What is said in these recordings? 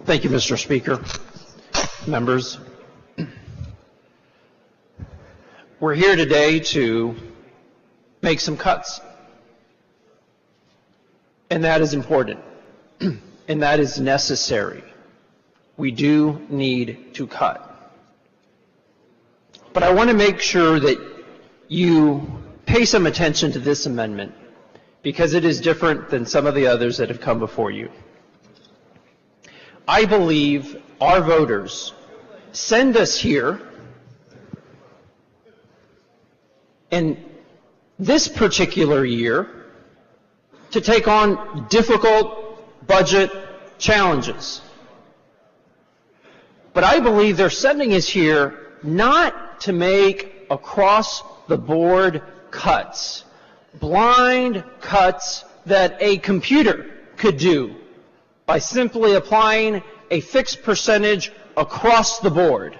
Thank you, Mr. Speaker. Members, we're here today to make some cuts, and that is important, and that is necessary. We do need to cut. But I want to make sure that you pay some attention to this amendment, because it is different than some of the others that have come before you. I believe our voters send us here, and this particular year, to take on difficult budget challenges. But I believe they're sending us here not to make across-the-board cuts, blind cuts that a computer could do by simply applying a fixed percentage across the board.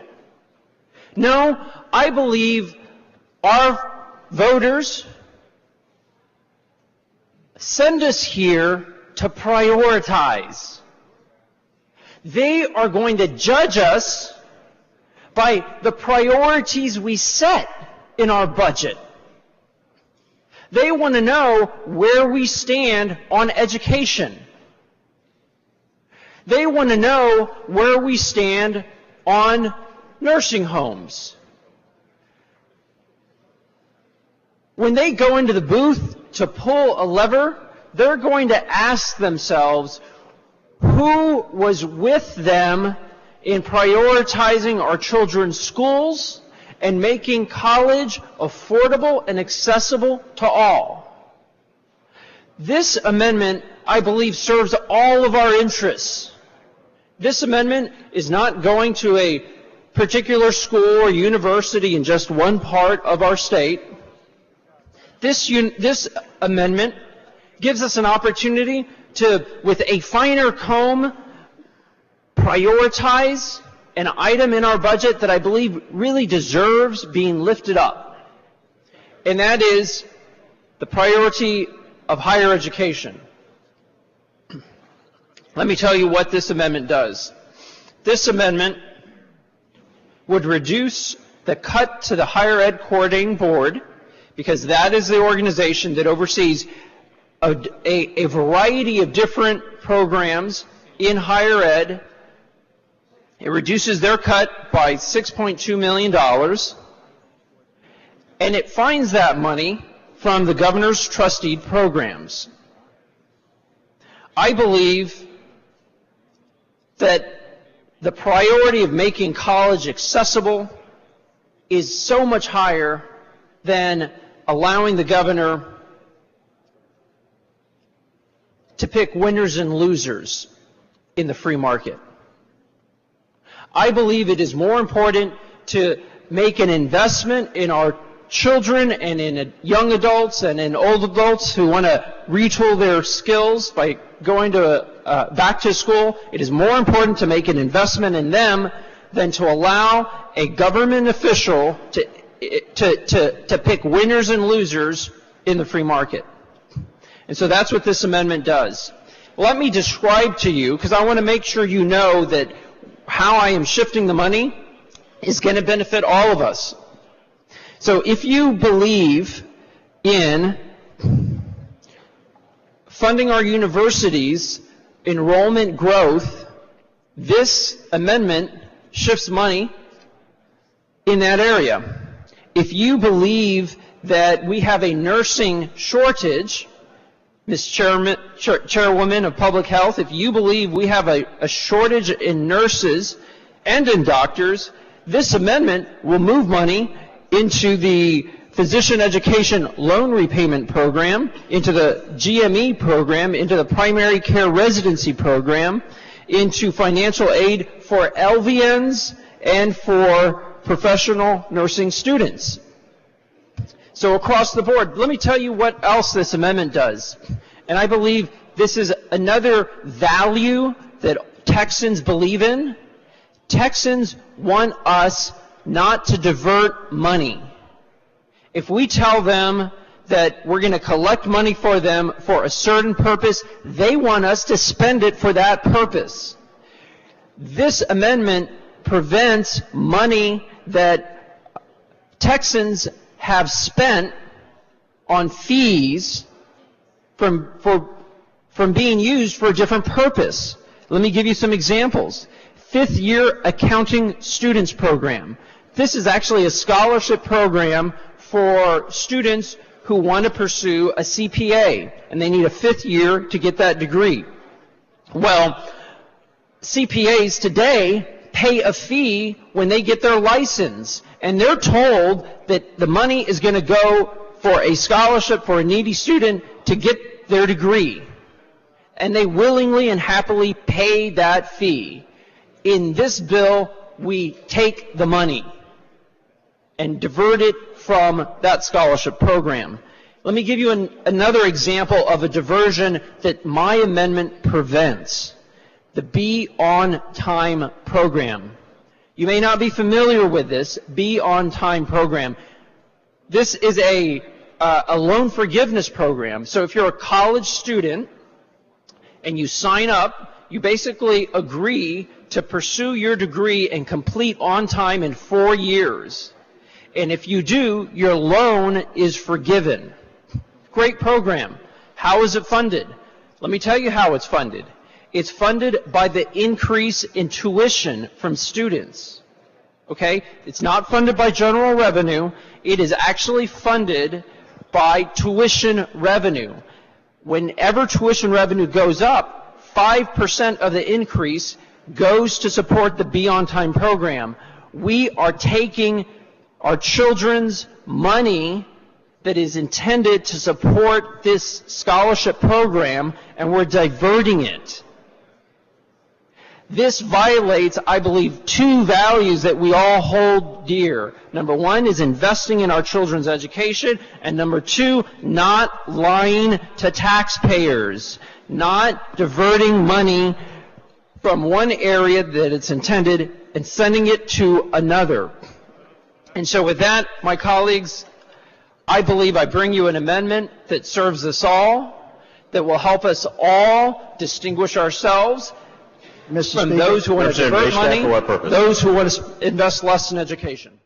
No, I believe our voters send us here to prioritize. They are going to judge us by the priorities we set in our budget. They want to know where we stand on education. They want to know where we stand on nursing homes. When they go into the booth to pull a lever, they're going to ask themselves who was with them in prioritizing our children's schools and making college affordable and accessible to all. This amendment, I believe, serves all of our interests. This amendment is not going to a particular school or university in just one part of our state. This amendment gives us an opportunity to, with a finer comb, prioritize an item in our budget that I believe really deserves being lifted up. And that is the priority of higher education. Let me tell you what this amendment does. This amendment would reduce the cut to the Higher Ed Coordinating Board, because that is the organization that oversees a variety of different programs in higher ed. It reduces their cut by $6.2 million, and it finds that money from the governor's trusteed programs. I believe that the priority of making college accessible is so much higher than allowing the governor to pick winners and losers in the free market. I believe it is more important to make an investment in our children and in young adults and in old adults who want to retool their skills by going to back to school. It is more important to make an investment in them than to allow a government official to pick winners and losers in the free market. And so that's what this amendment does. Let me describe to you, because I want to make sure you know that how I am shifting the money is going to benefit all of us. So if you believe in funding our universities' enrollment growth, this amendment shifts money in that area. If you believe that we have a nursing shortage, Ms. Chairwoman of Public Health, if you believe we have a shortage in nurses and in doctors, this amendment will move money into the Physician Education Loan Repayment Program, into the GME program, into the Primary Care Residency Program, into financial aid for LVNs and for professional nursing students. So across the board, let me tell you what else this amendment does. And I believe this is another value that Texans believe in. Texans want us not to divert money. If we tell them that we're going to collect money for them for a certain purpose, they want us to spend it for that purpose. This amendment prevents money that Texans have spent on fees from being used for a different purpose. Let me give you some examples. Fifth year accounting students program. This is actually a scholarship program for students who want to pursue a CPA, and they need a fifth year to get that degree. Well, CPAs today pay a fee when they get their license, and they're told that the money is going to go for a scholarship for a needy student to get their degree. And they willingly and happily pay that fee. In this bill, we take the money and divert it from that scholarship program. Let me give you another example of a diversion that my amendment prevents. The Be On Time program. You may not be familiar with this Be On Time program. This is a loan forgiveness program. So if you're a college student and you sign up, you basically agree to pursue your degree and complete on time in 4 years. And if you do, your loan is forgiven. Great program. How is it funded? Let me tell you how it's funded. It's funded by the increase in tuition from students. Okay? It's not funded by general revenue. It is actually funded by tuition revenue. Whenever tuition revenue goes up, 5% of the increase goes to support the Be On Time program. We are taking our children's money that is intended to support this scholarship program, and we're diverting it. This violates, I believe, two values that we all hold dear. Number one is investing in our children's education, and number two, not lying to taxpayers, not diverting money from one area that it's intended and sending it to another. And so with that, my colleagues, I believe I bring you an amendment that serves us all, that will help us all distinguish ourselves from those who want to divert money, those who want to invest less in education.